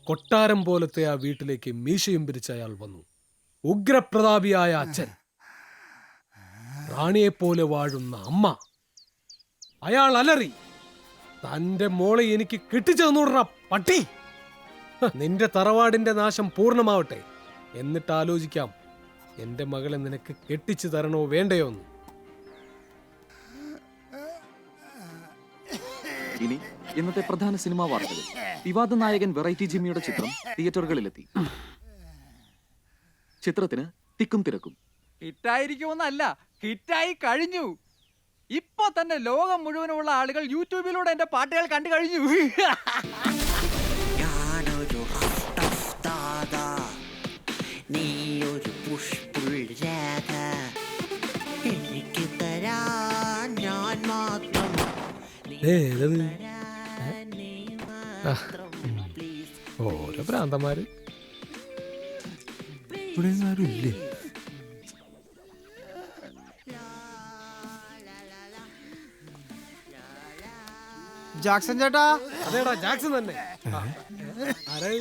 കൊട്ടാരം പോലത്തെ ആ വീട്ടിലേക്ക് മീശയും പിരിച്ച അയാൾ വന്നു. ഉഗ്രപ്രതാപിയായ അച്ഛൻ, റാണിയെപ്പോലെ വാഴുന്ന അമ്മ. അയാൾ അലറി, തന്റെ മോളെ എനിക്ക് കെട്ടിച്ചു തന്നൂട പട്ടി. നിന്റെ തറവാടിന്റെ നാശം പൂർണ്ണമാവട്ടെ, എന്നിട്ട് ആലോചിക്കാം എന്റെ മകളെ നിനക്ക് കെട്ടിച്ചു തരണോ വേണ്ടയോ എന്ന്. ഇനി ഇന്നത്തെ പ്രധാന സിനിമാ വാർത്തകൾ. വിവാദ നായകൻ വെറൈറ്റി ജിമ്മിയുടെ ചിത്രം തിയേറ്ററുകളിലെത്തി. ചിത്രത്തിന് തിക്കും തിരക്കും. ഹിറ്റായിരിക്കുമെന്നല്ല, ഹിറ്റായി കഴിഞ്ഞു. ഇപ്പൊ തന്നെ ലോകം മുഴുവനുള്ള ആളുകൾ യൂട്യൂബിലൂടെ എന്റെ പാട്ടുകൾ കണ്ടു കഴിഞ്ഞു. ഓരോ ഭ്രാന്തന്മാര്. ഇവിടെ ആരും ഇല്ലേ? ജാക്സൺ ചേട്ടാ. അതേടാ, ജാക്സൺ തന്നെ. ആരെ?